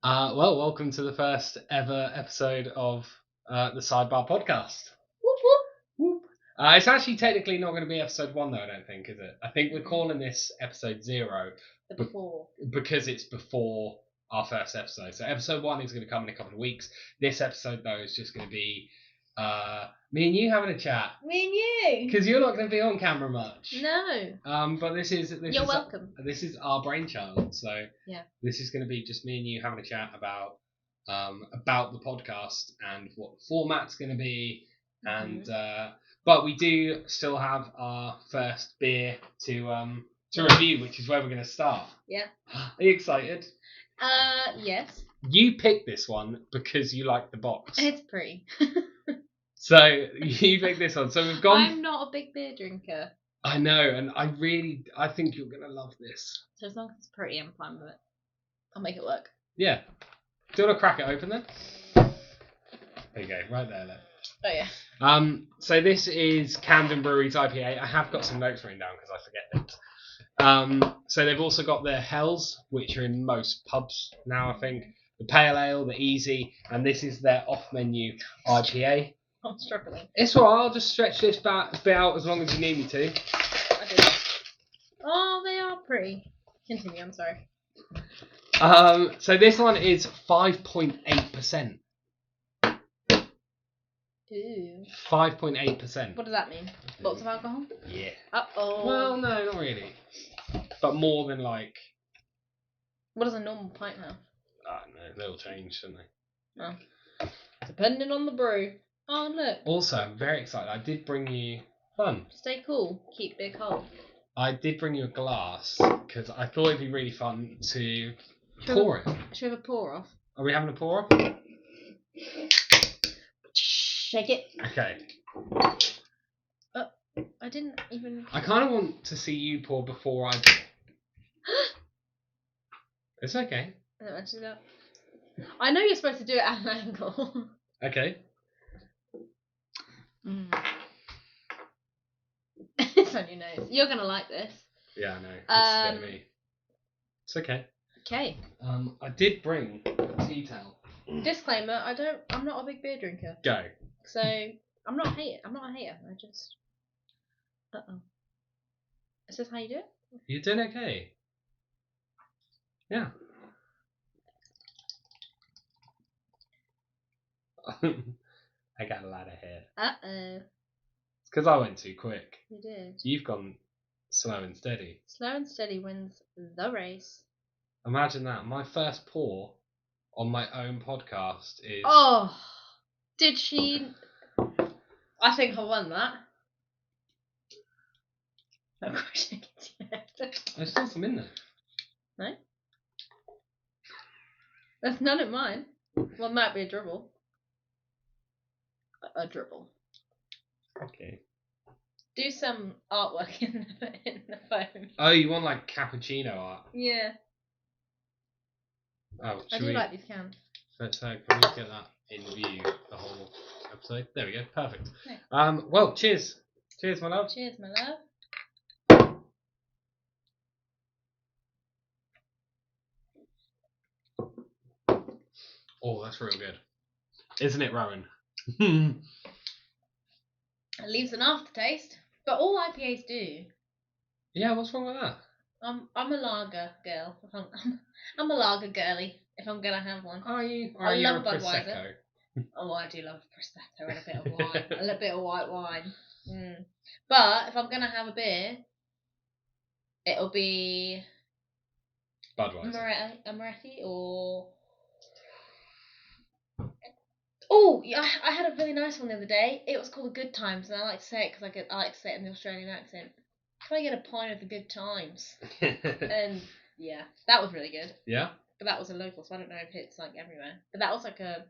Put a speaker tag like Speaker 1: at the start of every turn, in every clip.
Speaker 1: Well, welcome to the first ever episode of the Sidebar Podcast.
Speaker 2: Whoop whoop.
Speaker 1: Whoop. It's actually technically not going to be episode 1 though, I don't think, is it? I think we're calling this episode 0 because it's before our first episode. So episode 1 is going to come in a couple of weeks. This episode though is just going to be me and you having a chat.
Speaker 2: Me and you.
Speaker 1: Because you're not going to be on camera much.
Speaker 2: No.
Speaker 1: But
Speaker 2: You're welcome.
Speaker 1: This is our brainchild, so
Speaker 2: yeah.
Speaker 1: This is going to be just me and you having a chat about the podcast and what the format's going to be, and but we do still have our first beer to review, which is where we're going to start.
Speaker 2: Yeah.
Speaker 1: Are you excited?
Speaker 2: Yes.
Speaker 1: You picked this one because you like the box.
Speaker 2: It's pretty.
Speaker 1: So you picked this one. So we've gone.
Speaker 2: I'm not a big beer drinker.
Speaker 1: I know, and I think you're gonna love this.
Speaker 2: So as long as it's pretty, I'm fine with it. I'll make it work.
Speaker 1: Yeah. Do you want to crack it open then? There you go, right there. Look.
Speaker 2: Oh yeah.
Speaker 1: So this is Camden Brewery's IPA. I have got some notes written down because I forget it. So they've also got their Hells, which are in most pubs now, I think. The Pale Ale, the Easy, and this is their off-menu IPA.
Speaker 2: I'm struggling.
Speaker 1: It's alright, I'll just stretch this bit out as long as you need me to.
Speaker 2: I do. Oh, they are pretty. Continue, I'm sorry.
Speaker 1: So this one is 5.8%.
Speaker 2: Ooh.
Speaker 1: 5.8%.
Speaker 2: What does that mean? Lots of alcohol?
Speaker 1: Yeah.
Speaker 2: Uh-oh.
Speaker 1: Well, no, not really. But more than like...
Speaker 2: What does a normal pint have?
Speaker 1: I don't know, they'll change, shouldn't they?
Speaker 2: Oh. Depending on the brew. Oh, look.
Speaker 1: Also, I'm very excited. I did bring you... Fun.
Speaker 2: Stay cool. Keep beer cold.
Speaker 1: I did bring you a glass because I thought it'd be really fun to pour it.
Speaker 2: Should we have a pour off?
Speaker 1: Are we having a pour off?
Speaker 2: Shake it.
Speaker 1: Okay.
Speaker 2: I didn't even...
Speaker 1: I kind of want to see you pour before I do. It's okay.
Speaker 2: I don't want to do that. I know you're supposed to do it at an angle.
Speaker 1: Okay.
Speaker 2: It's on your nose. You're going to like this.
Speaker 1: Yeah, I know. It's scared me. It's okay.
Speaker 2: Okay.
Speaker 1: I did bring a tea towel.
Speaker 2: Disclaimer, I'm not a big beer drinker.
Speaker 1: Go.
Speaker 2: So, I'm not a hater. I just... Uh-oh. Is this how you do it?
Speaker 1: You're doing okay. Yeah. I got a lot of hair.
Speaker 2: Uh-oh.
Speaker 1: It's because I went too quick.
Speaker 2: You did.
Speaker 1: You've gone slow and steady.
Speaker 2: Slow and steady wins the race.
Speaker 1: Imagine that. My first pour on my own podcast is...
Speaker 2: Oh! Did she... I think I won that. Of course I can.
Speaker 1: There's still some in there.
Speaker 2: No? There's none in mine. Well, it might be a dribble. A dribble.
Speaker 1: Okay.
Speaker 2: Do some artwork in the phone.
Speaker 1: Oh, you want like cappuccino art?
Speaker 2: Yeah.
Speaker 1: Oh,
Speaker 2: I do like these cans.
Speaker 1: Let's can we get that in view the whole episode? There we go. Perfect.
Speaker 2: No.
Speaker 1: Well, cheers. Cheers, my love.
Speaker 2: Cheers, my love.
Speaker 1: Oh, that's real good. Isn't it, Rowan?
Speaker 2: It leaves an aftertaste, but all IPAs do.
Speaker 1: Yeah, what's wrong with that?
Speaker 2: I'm a lager girl. I'm a lager girly. If I'm gonna have one.
Speaker 1: Are you? Or
Speaker 2: I
Speaker 1: are you
Speaker 2: love
Speaker 1: a
Speaker 2: Budweiser.
Speaker 1: Prosecco?
Speaker 2: Oh, I do love Prosecco and a bit of wine, a little bit of white wine. But if I'm gonna have a beer, it'll be
Speaker 1: Budweiser.
Speaker 2: Moretti or... Oh, yeah, I had a really nice one the other day. It was called the Good Times, and I like to say it because I like to say it in the Australian accent. Can I get a pint of the Good Times? And yeah, that was really good.
Speaker 1: Yeah?
Speaker 2: But that was a local, so I don't know if it's like everywhere. But that was like a...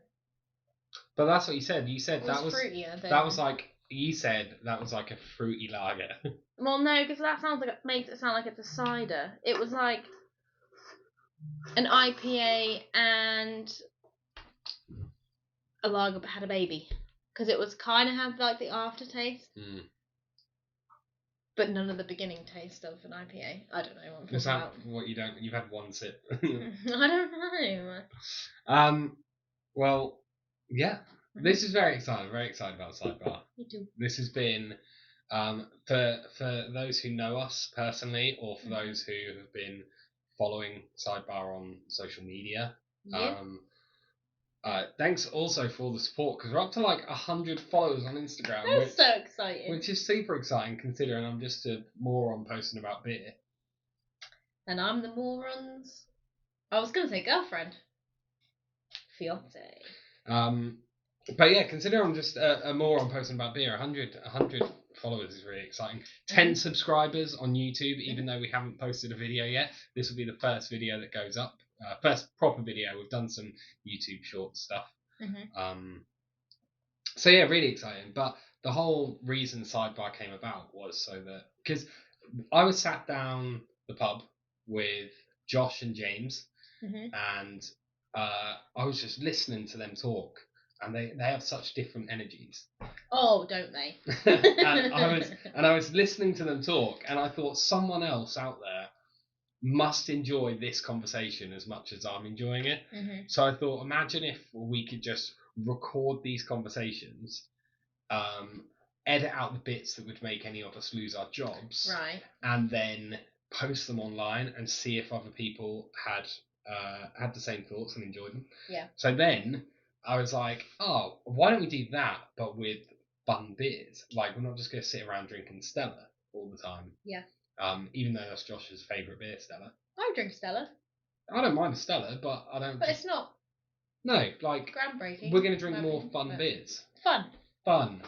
Speaker 1: But that's what you said. You said that was
Speaker 2: fruity, I think.
Speaker 1: That was like... You said that was like a fruity lager.
Speaker 2: Well, no, because that sounds like it makes it sound like it's a cider. It was like an IPA and a lager but had a baby. Because it was kind of had like the aftertaste. But none of the beginning taste of an IPA. I don't know what I'm talking about.
Speaker 1: What you don't? You've had one sip.
Speaker 2: I don't know.
Speaker 1: Well, yeah. This is very exciting. Very excited about Sidebar.
Speaker 2: Me too.
Speaker 1: This has been for those who know us personally, or for those who have been following Sidebar on social media.
Speaker 2: Yeah.
Speaker 1: Thanks also for all the support, because we're up to like 100 followers on Instagram.
Speaker 2: That's so exciting.
Speaker 1: Which is super exciting, considering I'm just a moron posting about beer.
Speaker 2: And I'm the moron's... I was going to say girlfriend. Fiance.
Speaker 1: But yeah, considering I'm just a moron posting about beer, 100 followers is really exciting. 10 subscribers on YouTube, even though we haven't posted a video yet. This will be the first video that goes up. First proper video. We've done some YouTube short stuff. So yeah, really exciting. But the whole reason Sidebar came about was so that... Because I was sat down the pub with Josh and James, and I was just listening to them talk. And they have such different energies.
Speaker 2: Oh, don't they?
Speaker 1: and I was listening to them talk, and I thought someone else out there must enjoy this conversation as much as I'm enjoying it. So I thought, imagine if we could just record these conversations, edit out the bits that would make any of us lose our jobs,
Speaker 2: right,
Speaker 1: and then post them online and see if other people had the same thoughts and enjoyed them.
Speaker 2: Yeah.
Speaker 1: So then I was like, oh, why don't we do that, but with fun beers? Like, we're not just going to sit around drinking Stella all the time.
Speaker 2: Yeah.
Speaker 1: Even though that's Josh's favourite beer, Stella.
Speaker 2: I drink Stella.
Speaker 1: I don't mind a Stella, but I don't...
Speaker 2: But it's not...
Speaker 1: No, like...
Speaker 2: groundbreaking.
Speaker 1: We're going to drink more fun beers.
Speaker 2: Fun.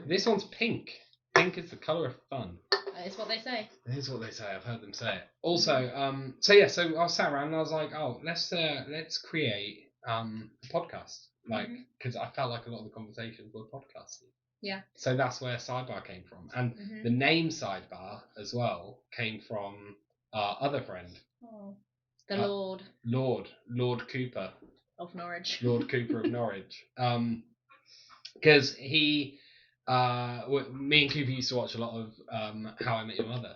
Speaker 1: This one's pink. Pink is the colour of fun.
Speaker 2: That is what they say.
Speaker 1: It is what they say. I've heard them say it. Also, so I was sat around and I was like, oh, let's create a podcast. Like, because I felt like a lot of the conversations were podcasting.
Speaker 2: Yeah.
Speaker 1: So that's where Sidebar came from. And the name Sidebar as well came from our other friend.
Speaker 2: Oh. The Lord.
Speaker 1: Lord Cooper.
Speaker 2: Of Norwich.
Speaker 1: Lord Cooper of Norwich. Because he... me and Cooper used to watch a lot of How I Met Your Mother.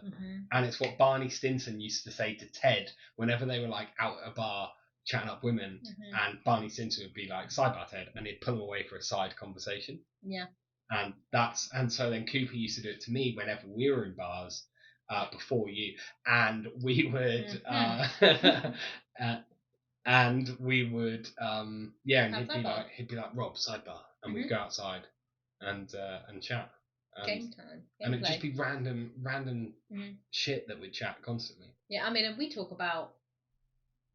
Speaker 1: And it's what Barney Stinson used to say to Ted whenever they were like out at a bar chatting up women, and Barney Stinson would be like, "Sidebar, Ted," and he'd pull them away for a side conversation.
Speaker 2: Yeah.
Speaker 1: And so then Cooper used to do it to me whenever we were in bars before you, and we would and he'd be like, "Rob, Sidebar," and we'd go outside and chat.
Speaker 2: Game time.
Speaker 1: And it'd just be random shit that we'd chat constantly.
Speaker 2: Yeah, I mean, and we talk about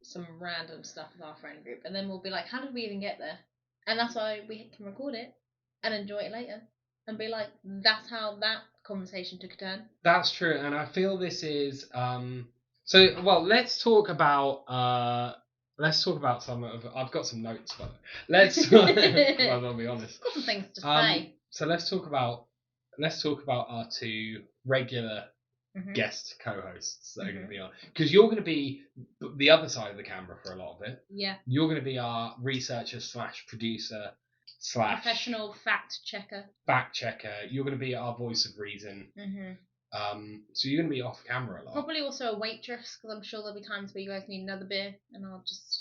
Speaker 2: some random stuff with our friend group, and then we'll be like, how did we even get there? And that's why we can record it and enjoy it later and be like, that's how that conversation took a turn. That's
Speaker 1: true, and I feel this is let's talk about some of... I've got some notes, but let's well, I'll be honest.
Speaker 2: Got some things to say.
Speaker 1: So let's talk about our two regular guest co-hosts that are going to be on, because you're going to be the other side of the camera for a lot of it.
Speaker 2: Yeah.
Speaker 1: You're going to be our researcher / producer /
Speaker 2: professional fact checker.
Speaker 1: You're going to be our voice of reason. So you're going to be off camera a lot.
Speaker 2: Probably also a waitress, because I'm sure there'll be times where you guys need another beer, and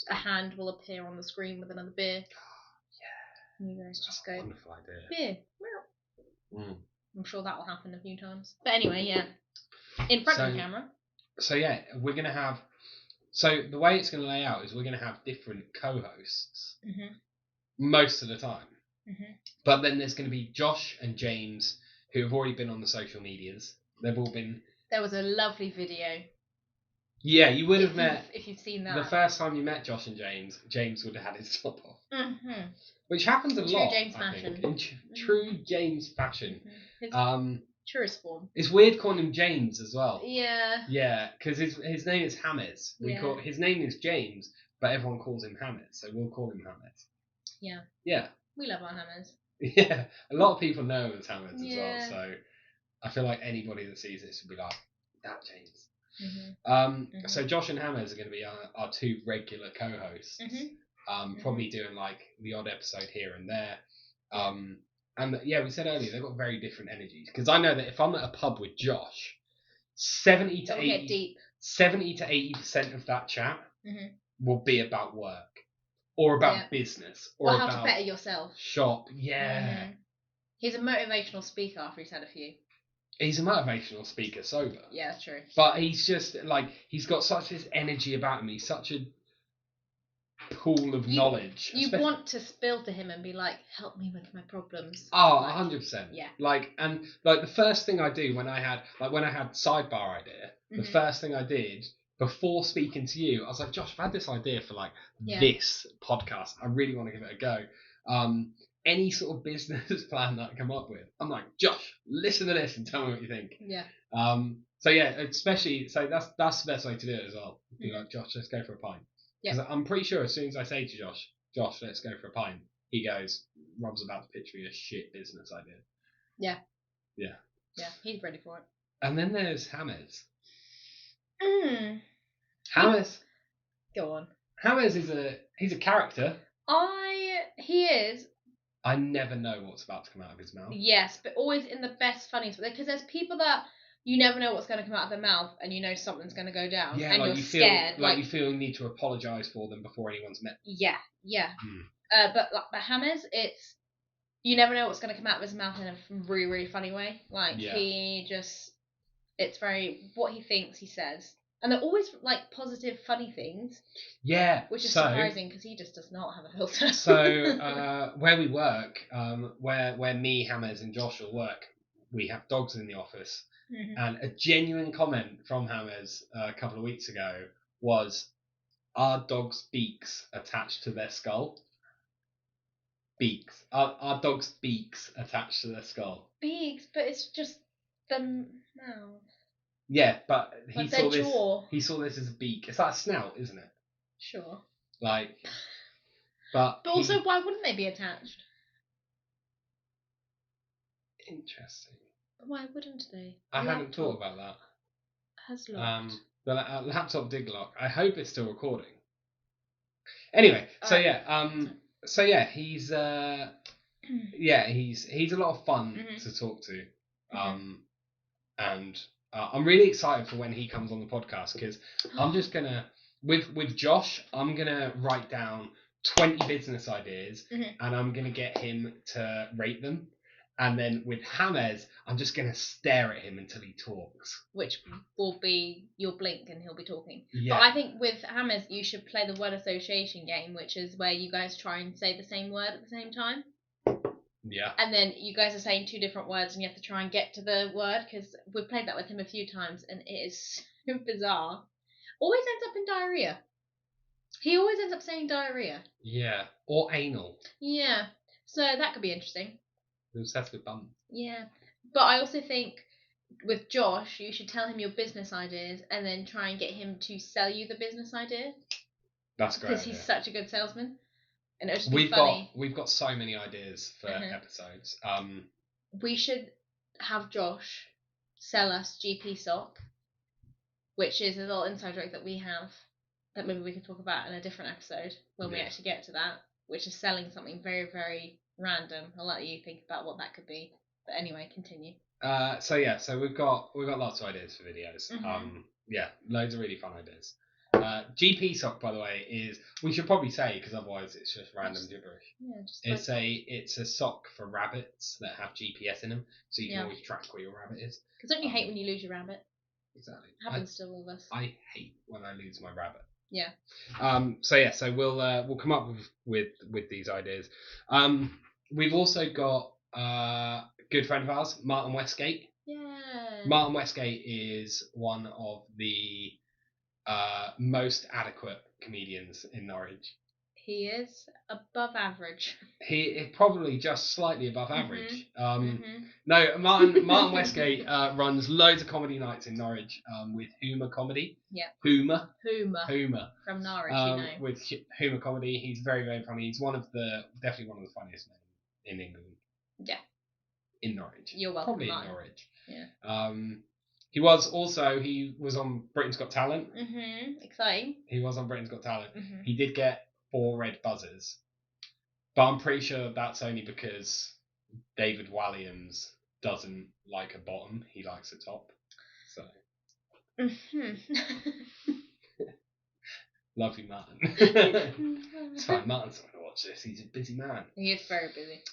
Speaker 2: a hand will appear on the screen with another beer.
Speaker 1: Yeah.
Speaker 2: And you guys just go,
Speaker 1: wonderful idea.
Speaker 2: Beer. I'm sure that will happen a few times. But anyway, yeah. In front of the camera.
Speaker 1: So yeah, we're going to have... So the way it's going to lay out is we're going to have different co-hosts most of the time. But then there's going to be Josh and James, who have already been on the social medias. They've all been...
Speaker 2: There was a lovely video.
Speaker 1: Yeah, you would have met...
Speaker 2: If you've seen that.
Speaker 1: The first time you met Josh and James would have had his top off. Which happens a lot,
Speaker 2: James fashion.
Speaker 1: In true James fashion.
Speaker 2: Truest form.
Speaker 1: It's weird calling him James as well.
Speaker 2: Yeah.
Speaker 1: Yeah, because his name is Hammers. His name is James, but everyone calls him Hammers, so we'll call him Hammers.
Speaker 2: Yeah.
Speaker 1: Yeah.
Speaker 2: We love our Hammers.
Speaker 1: Yeah, a lot of people know him as Hammers as well, so I feel like anybody that sees this would be like, that James. So Josh and Hammers are going to be our two regular co-hosts. Probably doing like the odd episode here and there. And yeah, we said earlier they've got very different energies. Because I know that if I'm at a pub with Josh, 70 to 80% of that chat will be about work or about business or
Speaker 2: how
Speaker 1: about
Speaker 2: to better yourself.
Speaker 1: Shop. Yeah.
Speaker 2: He's a motivational speaker after he's had a few.
Speaker 1: He's a motivational speaker sober.
Speaker 2: Yeah, that's true.
Speaker 1: But he's just like, he's got such this energy about him. He's such a pool of knowledge.
Speaker 2: You want to spill to him and be like, help me with my problems.
Speaker 1: Oh,
Speaker 2: like,
Speaker 1: 100%.
Speaker 2: Yeah.
Speaker 1: The first thing I do when I had Sidebar idea, the first thing I did before speaking to you, I was like, Josh, I've had this idea for this podcast. I really want to give it a go. Any sort of business plan that I come up with, I'm like, Josh, listen to this and tell me what you think.
Speaker 2: Yeah.
Speaker 1: So that's the best way to do it as well. Be like, Josh, let's go for a pint. Because I'm pretty sure as soon as I say to Josh, let's go for a pint, he goes, Rob's about to pitch me a shit business idea.
Speaker 2: Yeah.
Speaker 1: Yeah.
Speaker 2: Yeah, he's ready for it.
Speaker 1: And then there's Hammers.
Speaker 2: Hammers. Go on.
Speaker 1: Hammers he's a character.
Speaker 2: He is.
Speaker 1: I never know what's about to come out of his mouth.
Speaker 2: Yes, but always in the best, funniest way. Because there's people that you never know what's going to come out of their mouth, and you know something's going to go down, and
Speaker 1: like
Speaker 2: you're scared.
Speaker 1: You feel you need to apologise for them before anyone's met.
Speaker 2: Yeah. But Hammers, it's you never know what's going to come out of his mouth in a really, really funny way. It's very what he thinks he says, and they're always positive, funny things.
Speaker 1: Yeah,
Speaker 2: which is surprising because he just does not have a filter.
Speaker 1: So where we work, where me, Hammers, and Josh will work, we have dogs in the office. And a genuine comment from Hammers a couple of weeks ago was, "Are dogs' beaks attached to their skull?" Beaks. Are dogs' beaks attached to their skull? Beaks,
Speaker 2: but it's just the mouth.
Speaker 1: Yeah, but he saw this as a beak. It's like a snout, isn't it?
Speaker 2: Sure.
Speaker 1: But
Speaker 2: also, why wouldn't they be attached?
Speaker 1: Interesting.
Speaker 2: Why wouldn't they?
Speaker 1: I hadn't thought about that.
Speaker 2: Has locked.
Speaker 1: The laptop did lock. I hope it's still recording. Anyway, he's he's a lot of fun to talk to. And I'm really excited for when he comes on the podcast because I'm just gonna with Josh, I'm gonna write down 20 business ideas and I'm gonna get him to rate them. And then with Hammers, I'm just going to stare at him until he talks.
Speaker 2: Which will be, you'll blink and he'll be talking.
Speaker 1: Yeah.
Speaker 2: But I think with Hammers, you should play the word association game, which is where you guys try and say the same word at the same time.
Speaker 1: Yeah.
Speaker 2: And then you guys are saying two different words and you have to try and get to the word, because we've played that with him a few times and it is so bizarre. Always ends up in diarrhea. He always ends up saying diarrhea.
Speaker 1: Yeah. Or anal.
Speaker 2: Yeah. So that could be interesting.
Speaker 1: Obsessed with bum.
Speaker 2: Yeah. But I also think with Josh, you should tell him your business ideas and then try and get him to sell you the business idea.
Speaker 1: That's great.
Speaker 2: Because he's such a good salesman. And it'll just be funny.
Speaker 1: We've got so many ideas for episodes.
Speaker 2: We should have Josh sell us GP Sock, which is a little inside joke that we have that maybe we can talk about in a different episode when we actually get to that, which is selling something very, very random. I'll let you think about what that could be. But anyway, continue.
Speaker 1: So we've got lots of ideas for videos. Loads of really fun ideas. GP Sock, by the way, is, we should probably say, because otherwise it's just random gibberish. Yeah, it's a sock for rabbits that have GPS in them, so you can always track where your rabbit is.
Speaker 2: Because don't you hate when you lose your rabbit?
Speaker 1: Exactly.
Speaker 2: It happens to all of us.
Speaker 1: I hate when I lose my rabbit.
Speaker 2: Yeah.
Speaker 1: So we'll come up with these ideas. We've also got a good friend of ours, Martin Westgate.
Speaker 2: Yeah.
Speaker 1: Martin Westgate is one of the most adequate comedians in Norwich.
Speaker 2: He is above average.
Speaker 1: He is probably just slightly above average. No, Martin Westgate runs loads of comedy nights in Norwich with Humour Comedy.
Speaker 2: Yeah.
Speaker 1: Humour.
Speaker 2: From Norwich,
Speaker 1: With Humour Comedy, he's very, very funny. He's definitely one of the funniest men in England.
Speaker 2: Yeah.
Speaker 1: In Norwich.
Speaker 2: You're welcome,
Speaker 1: probably
Speaker 2: Martin.
Speaker 1: In Norwich.
Speaker 2: Yeah.
Speaker 1: He was on Britain's Got Talent.
Speaker 2: Exciting.
Speaker 1: He was on Britain's Got Talent. He did get 4 red buzzers, but I'm pretty sure that's only because David Walliams doesn't like a bottom, he likes a top. So. Love you, Martin. It's fine, Martin's not going to watch this. He's a busy man.
Speaker 2: He is very busy.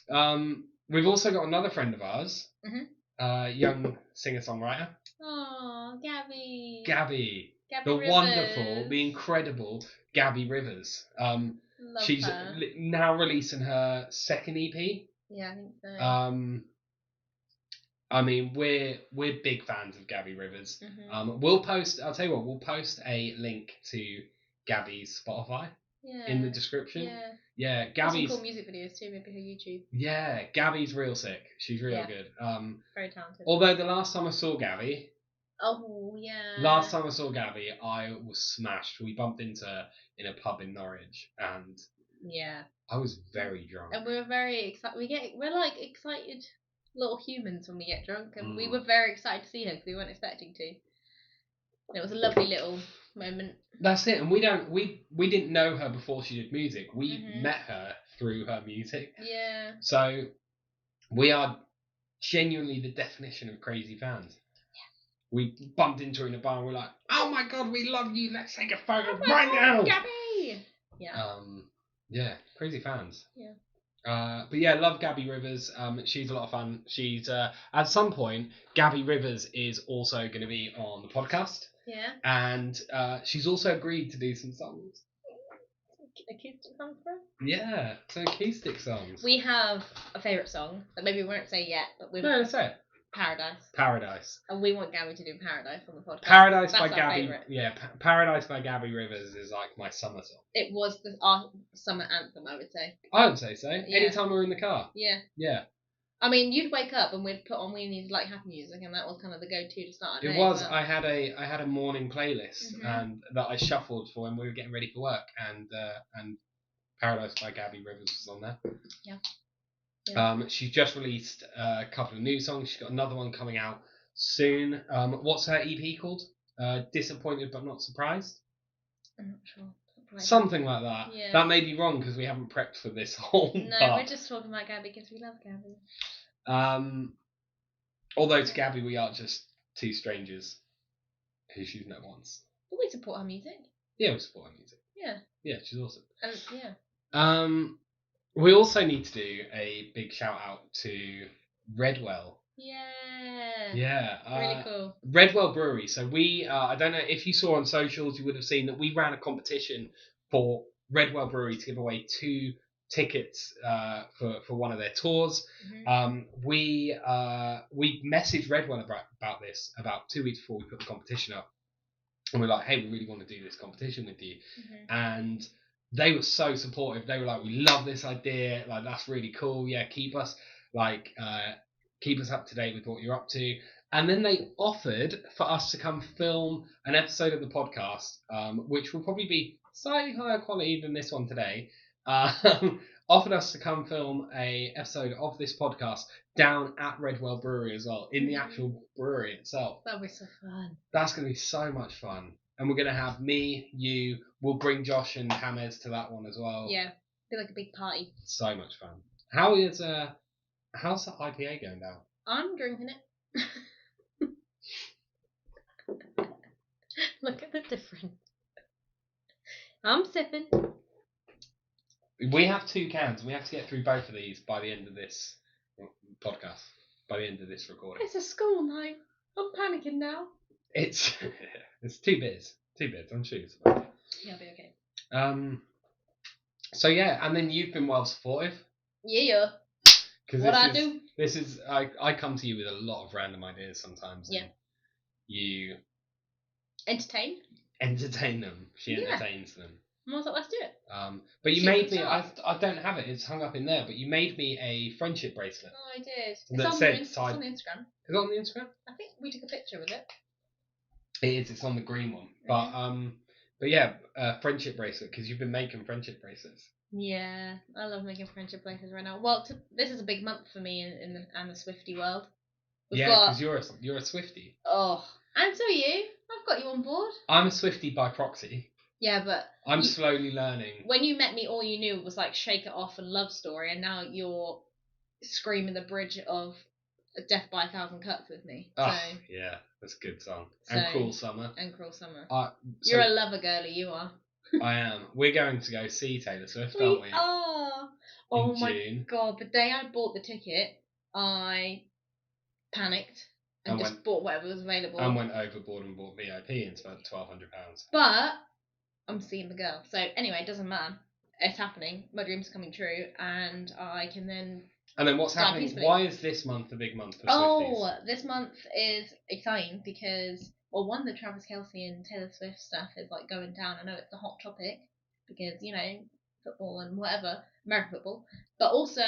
Speaker 1: We've also got another friend of ours, young singer-songwriter.
Speaker 2: Oh, Gabby.
Speaker 1: Gabby the
Speaker 2: Rivers.
Speaker 1: Wonderful, the incredible Gabby Rivers. She's
Speaker 2: her.
Speaker 1: Now releasing her second EP.
Speaker 2: Yeah, I think so.
Speaker 1: I mean, we're big fans of Gabby Rivers. We'll post a link to Gabby's Spotify in the description. Yeah, Gabby's
Speaker 2: some cool music videos too, maybe her YouTube.
Speaker 1: Yeah, Gabby's real sick. She's real good.
Speaker 2: Very talented.
Speaker 1: Although the last time I saw Gabby, I was smashed. We bumped into her in a pub in Norwich, and I was very drunk.
Speaker 2: And we were very excited. We're like excited little humans when we get drunk, and we were very excited to see her because we weren't expecting to. And it was a lovely little moment.
Speaker 1: That's it, and we didn't know her before she did music. We met her through her music.
Speaker 2: Yeah.
Speaker 1: So we are genuinely the definition of crazy fans. Yeah. We bumped into her in a bar and we're like, "Oh my god, we love you! Let's take a photo right now!"
Speaker 2: Gabby. Yeah.
Speaker 1: Yeah, crazy fans.
Speaker 2: Yeah.
Speaker 1: But yeah, love Gabby Rivers. She's a lot of fun. She's at some point, Gabby Rivers is also going to be on the podcast.
Speaker 2: Yeah.
Speaker 1: And she's also agreed to do some songs.
Speaker 2: Acoustic songs for us?
Speaker 1: Yeah, some acoustic songs.
Speaker 2: We have a favourite song that maybe we won't say yet, but we've
Speaker 1: let's say it.
Speaker 2: Paradise. And we want Gabby to do Paradise on the podcast.
Speaker 1: Paradise
Speaker 2: That's
Speaker 1: by Gabby.
Speaker 2: Favourite.
Speaker 1: Yeah, Paradise by Gabby Rivers is like my summer song.
Speaker 2: It was our summer anthem, I would say.
Speaker 1: I would say so.
Speaker 2: Yeah.
Speaker 1: Anytime we're in the car.
Speaker 2: Yeah.
Speaker 1: Yeah.
Speaker 2: I mean, you'd wake up and we'd put on We Need Like Happy Music, and that was kind of the go-to to start our day.
Speaker 1: It was. But I had a morning playlist and that I shuffled for when we were getting ready for work, and Paradise by Gabby Rivers was on there.
Speaker 2: Yeah.
Speaker 1: She's just released a couple of new songs. She's got another one coming out soon. What's her EP called? Disappointed but not surprised.
Speaker 2: I'm not sure.
Speaker 1: Something like that.
Speaker 2: Yeah.
Speaker 1: That may be wrong because we haven't prepped for this whole
Speaker 2: part. We're just talking about Gabby because we love Gabby.
Speaker 1: Although to Gabby we are just two strangers who she's met once.
Speaker 2: But we support her music.
Speaker 1: Yeah, we support her music.
Speaker 2: Yeah.
Speaker 1: Yeah, she's awesome.
Speaker 2: Yeah.
Speaker 1: We also need to do a big shout out to Redwell. Yeah.
Speaker 2: Really cool.
Speaker 1: Redwell Brewery. So we, I don't know if you saw on socials, you would have seen that we ran a competition for Redwell Brewery to give away 2 tickets for one of their tours. We messaged Redwell about this about 2 weeks before we put the competition up, and we're like, "Hey, we really want to do this competition with you," and they were so supportive. They were like, "We love this idea. Like, that's really cool. Yeah, keep us up to date with what you're up to." And then they offered for us to come film an episode of the podcast, which will probably be slightly higher quality than this one today. Offered us to come film a episode of this podcast down at Redwell Brewery as well, in the actual brewery itself.
Speaker 2: That'll be so fun.
Speaker 1: That's going to be so much fun. And we're going to have me, you, we'll bring Josh and Hamez to that one as well.
Speaker 2: Yeah, be like a big party.
Speaker 1: So much fun. How's the IPA going down?
Speaker 2: I'm drinking it. Look at the difference. I'm sipping.
Speaker 1: We have 2 cans. We have to get through both of these by the end of this podcast. By the end of this recording.
Speaker 2: It's a school night. I'm panicking now.
Speaker 1: It's 2 beers. 2 beers. I'm sure it's
Speaker 2: fine. Yeah, I'll be okay.
Speaker 1: So yeah, and then you've been well supportive.
Speaker 2: Yeah. What I do?
Speaker 1: This is I come to you with a lot of random ideas sometimes.
Speaker 2: Yeah.
Speaker 1: You
Speaker 2: entertain
Speaker 1: them. She entertains them.
Speaker 2: And I was like, let's do it.
Speaker 1: But you made me. I don't have it. It's hung up in there. But you made me a friendship bracelet.
Speaker 2: Oh, I did.
Speaker 1: It's on
Speaker 2: the Instagram.
Speaker 1: Is it on the Instagram?
Speaker 2: I think we took a picture with it.
Speaker 1: It is. It's on the green one. But yeah, friendship bracelet, because you've been making friendship bracelets.
Speaker 2: Yeah, I love making friendship bracelets right now. Well, this is a big month for me in the Swiftie world.
Speaker 1: Because you're a Swiftie.
Speaker 2: Oh, and so are you. I've got you on board.
Speaker 1: I'm a Swiftie by proxy.
Speaker 2: Yeah, but
Speaker 1: I'm slowly learning.
Speaker 2: When you met me, all you knew was like Shake It Off and Love Story, and now you're screaming the bridge of Death by 1,000 Cuts with me.
Speaker 1: Oh, yeah, that's a good song. And Cruel Summer.
Speaker 2: And Cruel Summer.
Speaker 1: So
Speaker 2: You're a lover girly, you are.
Speaker 1: I am. We're going to go see Taylor Swift, aren't we?
Speaker 2: We are. Oh my
Speaker 1: June.
Speaker 2: god, the day I bought the ticket, I panicked and just bought whatever was available.
Speaker 1: And went overboard and bought VIP and spent £1,200.
Speaker 2: But I'm seeing the girl. So anyway, it doesn't matter. It's happening. My dreams are coming true, and I can then.
Speaker 1: And then what's happening? Peacefully. Why is this month a big month for Swifties?
Speaker 2: Oh, this month is exciting because, well, one, the Travis Kelce and Taylor Swift stuff is like going down. I know it's a hot topic because, you know, football and whatever, American football, but also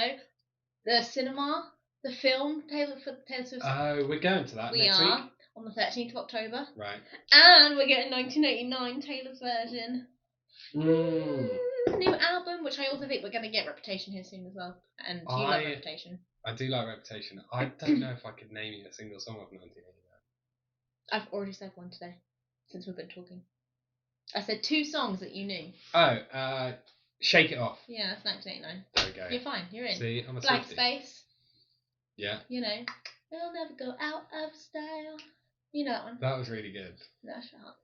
Speaker 2: the cinema, the film Taylor Swift.
Speaker 1: Oh, we're going to that next week. We are
Speaker 2: on the 13th of October.
Speaker 1: Right.
Speaker 2: And we're getting 1989 Taylor's version. New album, which I also think we're going to get Reputation here soon as well. And you love Reputation.
Speaker 1: I do like Reputation. I don't know if I could name you a single song of 1989.
Speaker 2: I've already said one today, since we've been talking. I said 2 songs that you knew.
Speaker 1: Oh, Shake It Off.
Speaker 2: Yeah, that's 1989.
Speaker 1: There we go.
Speaker 2: You're fine, you're in.
Speaker 1: See, I'm a
Speaker 2: Blank
Speaker 1: Swiftie.
Speaker 2: Space.
Speaker 1: Yeah.
Speaker 2: You know, we'll never go out of style. You know that one.
Speaker 1: That was really good.
Speaker 2: No, shut up.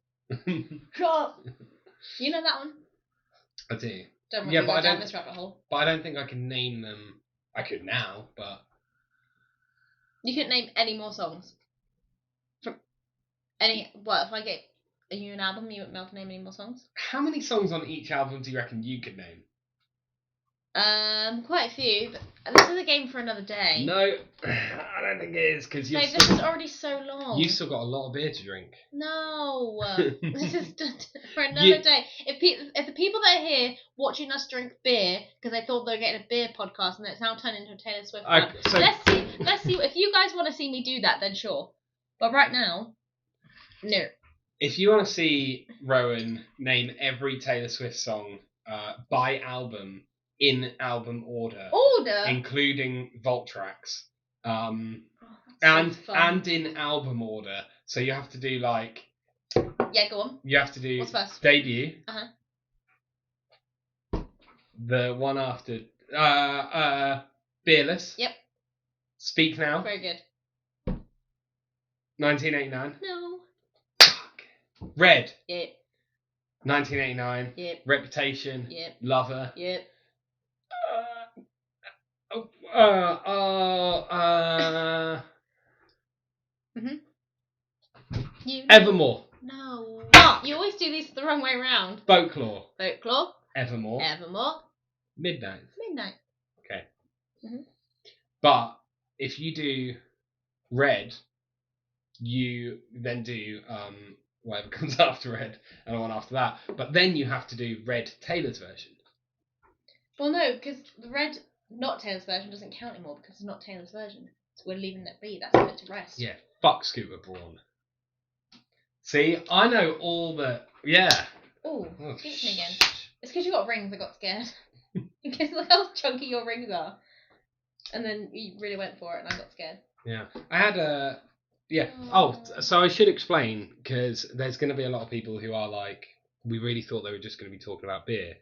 Speaker 2: Shut up. You know that one?
Speaker 1: I do.
Speaker 2: Don't want to go down this rabbit hole.
Speaker 1: But I don't think I can name them. I could now, but...
Speaker 2: You couldn't name any more songs? From any... What, if I get you an album, you wouldn't be able to name any more songs?
Speaker 1: How many songs on each album do you reckon you could name?
Speaker 2: Quite a few, but this is a game for another day.
Speaker 1: No, I don't think it is, because
Speaker 2: this is already so long.
Speaker 1: You've still got a lot of beer to drink.
Speaker 2: No, this is for another day. If the people that are here watching us drink beer because they thought they were getting a beer podcast and it's now turned into a Taylor Swift one, let's see. If you guys want to see me do that, then sure. But right now, no.
Speaker 1: If you want to see Rowan name every Taylor Swift song by album, in album order, including vault tracks, and in album order. So you have to do like,
Speaker 2: yeah, go on.
Speaker 1: You have to do
Speaker 2: what's first?
Speaker 1: Debut. The one after Fearless.
Speaker 2: Yep.
Speaker 1: Speak Now.
Speaker 2: Very good.
Speaker 1: 1989.
Speaker 2: No.
Speaker 1: Fuck. Red.
Speaker 2: Yep.
Speaker 1: 1989.
Speaker 2: Yep.
Speaker 1: Reputation.
Speaker 2: Yep.
Speaker 1: Lover.
Speaker 2: Yep.
Speaker 1: Evermore.
Speaker 2: No. You always do these the wrong way around.
Speaker 1: Folklore.
Speaker 2: Evermore.
Speaker 1: Midnight. Okay.
Speaker 2: Mm-hmm.
Speaker 1: But if you do Red, you then do whatever comes after Red and the one after that. But then you have to do Red Taylor's version.
Speaker 2: Well, no, because the Red not Taylor's version doesn't count anymore because it's not Taylor's version. So we're leaving that be. That's put to rest.
Speaker 1: Yeah, fuck Scooter Braun. See, I know all the... Yeah.
Speaker 2: Oh, speak to me again. It's because you got rings, I got scared. Because look how chunky your rings are. And then you really went for it and I got scared.
Speaker 1: Yeah. I had a... Yeah. Oh, so I should explain, because there's going to be a lot of people who are like, we really thought they were just going to be talking about beer.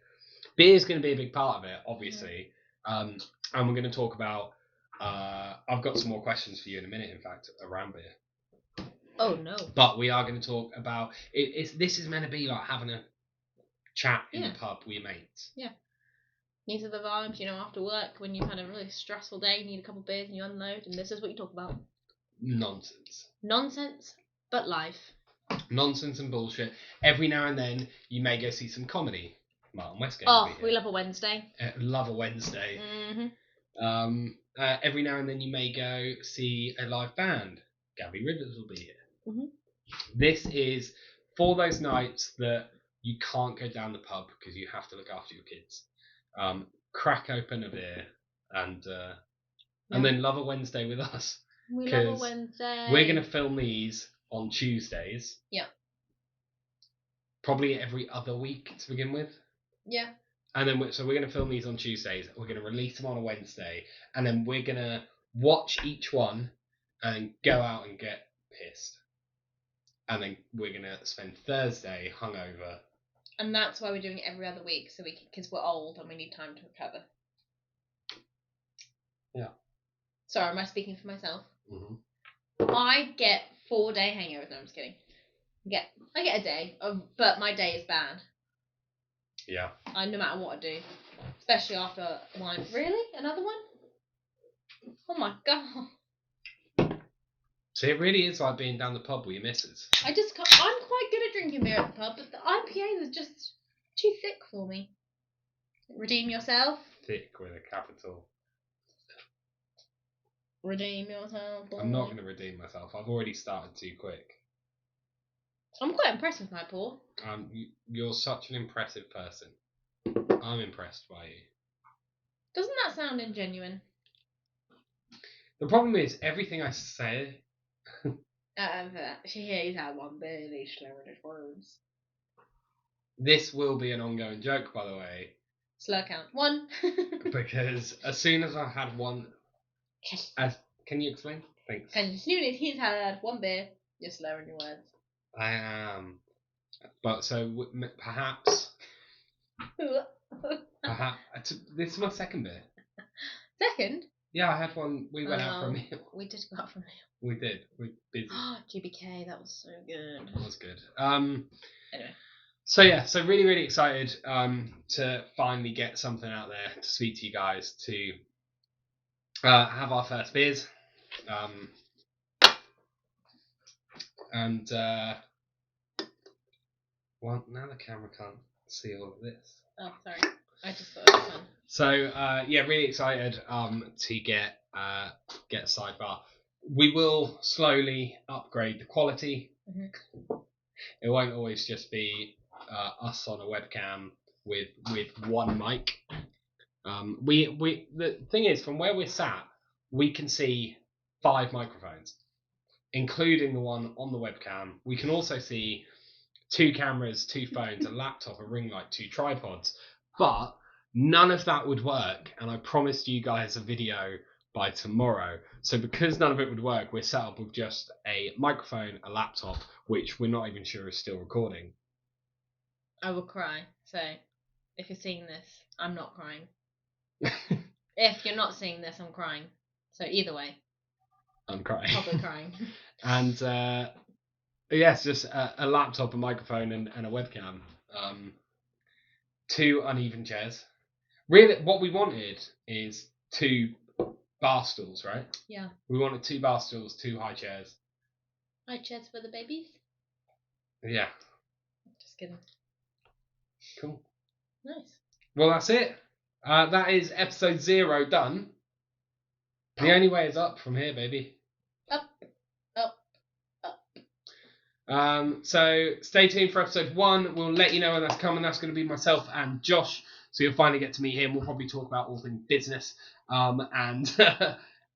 Speaker 1: Beer is going to be a big part of it, obviously. And we're going to talk about... I've got some more questions for you in a minute, in fact, around beer.
Speaker 2: Oh, no.
Speaker 1: But we are going to talk about... This is meant to be like having a chat in the pub with your mates.
Speaker 2: Yeah. These are the vibes, you know, after work, when you've had a really stressful day, you need a couple of beers and you unload, and this is what you talk about. Nonsense, but life.
Speaker 1: Nonsense and bullshit. Every now and then, you may go see some comedy. Martin Westgate.
Speaker 2: Oh, we love a Wednesday.
Speaker 1: Love a Wednesday.
Speaker 2: Mm-hmm.
Speaker 1: Every now and then, you may go see a live band. Gabby Rivers will be here.
Speaker 2: Mm-hmm.
Speaker 1: This is for those nights that you can't go down the pub because you have to look after your kids. Crack open a beer and then love a Wednesday with us.
Speaker 2: We love a Wednesday.
Speaker 1: We're going to film these on Tuesdays.
Speaker 2: Yeah.
Speaker 1: Probably every other week to begin with.
Speaker 2: Yeah.
Speaker 1: And then we're going to film these on Tuesdays. We're going to release them on a Wednesday. And then we're going to watch each one and go out and get pissed. And then we're going to spend Thursday hungover.
Speaker 2: And that's why we're doing it every other week, so because we're old and we need time to recover.
Speaker 1: Yeah.
Speaker 2: Sorry, am I speaking for myself?
Speaker 1: Mm-hmm.
Speaker 2: I get 4-day hangovers. No, I'm just kidding. I get a day, but my day is bad.
Speaker 1: Yeah.
Speaker 2: No matter what I do, especially after wine. Really? Another one? Oh my god.
Speaker 1: So it really is like being down the pub with your missus.
Speaker 2: I'm quite good at drinking beer at the pub, but the IPAs are just too thick for me. Redeem yourself.
Speaker 1: Thick with a capital.
Speaker 2: Redeem yourself. Boy.
Speaker 1: I'm not going to redeem myself. I've already started too quick.
Speaker 2: I'm quite impressed with my pour.
Speaker 1: You're such an impressive person. I'm impressed by you.
Speaker 2: Doesn't that sound ingenuine?
Speaker 1: The problem is, everything I say...
Speaker 2: He's had one barely slurring his words.
Speaker 1: This will be an ongoing joke, by the way.
Speaker 2: Slur count. 1.
Speaker 1: Because as soon as I had one... Can you explain? Thanks.
Speaker 2: As soon as he's had one beer, you're slurring your words.
Speaker 1: I am. But so, perhaps... This is my second beer.
Speaker 2: Second?
Speaker 1: Yeah, I had one. We went out for a meal.
Speaker 2: We did go out for a meal.
Speaker 1: We did. We're busy.
Speaker 2: GBK, that was so good.
Speaker 1: That was good.
Speaker 2: Anyway.
Speaker 1: So yeah, so really, really excited to finally get something out there to speak to you guys, to have our first beers. Well, now the camera can't see all of this.
Speaker 2: Oh, sorry. I just thought it was fun.
Speaker 1: So yeah, really excited to get Sidebar. We will slowly upgrade the quality.
Speaker 2: Mm-hmm.
Speaker 1: It won't always just be us on a webcam with one mic. The thing is, from where we're sat, we can see 5 microphones, including the one on the webcam. We can also see 2 cameras, 2 phones, a laptop, a ring light, 2 tripods. But none of that would work, and I promised you guys a video by tomorrow. So because none of it would work, we're set up with just a microphone, a laptop, which we're not even sure is still recording.
Speaker 2: I will cry. So if you're seeing this, I'm not crying. If you're not seeing this, I'm crying. So either way,
Speaker 1: I'm crying.
Speaker 2: Probably crying.
Speaker 1: And yes, just a laptop, a microphone, and a webcam. 2 uneven chairs. Really, what we wanted is 2 bar stools, right?
Speaker 2: Yeah.
Speaker 1: We wanted 2 bar stools, 2 high chairs.
Speaker 2: High chairs for the babies?
Speaker 1: Yeah.
Speaker 2: Just kidding.
Speaker 1: Cool.
Speaker 2: Nice.
Speaker 1: Well, that's it. That is episode 0 done. The only way is up from here, baby.
Speaker 2: Up, up, up.
Speaker 1: So stay tuned for episode 1. We'll let you know when that's coming. That's going to be myself and Josh. So you'll finally get to meet him. We'll probably talk about all things business. And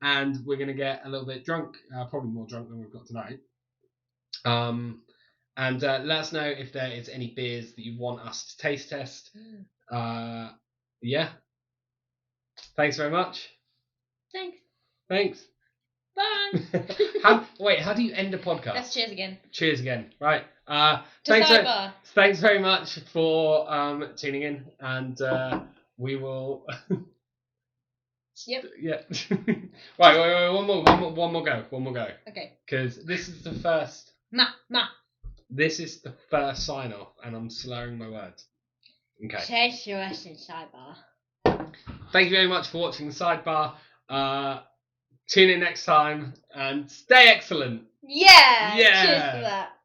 Speaker 1: and we're going to get a little bit drunk. Probably more drunk than we've got tonight. And let us know if there is any beers that you want us to taste test. Yeah. Thanks very much. Thanks.
Speaker 2: Bye.
Speaker 1: How do you end a podcast?
Speaker 2: Let's cheers again.
Speaker 1: Cheers again. Right.
Speaker 2: Sidebar.
Speaker 1: Thanks very much for tuning in, and we will.
Speaker 2: Yep.
Speaker 1: Yeah. Right. One more go.
Speaker 2: Okay.
Speaker 1: Because this is the first.
Speaker 2: Ma.
Speaker 1: This is the first sign off, and I'm slurring my words. Okay.
Speaker 2: Cheers to us in Sidebar.
Speaker 1: Thank you very much for watching the Sidebar. Tune in next time and stay excellent.
Speaker 2: Yeah. Cheers to that.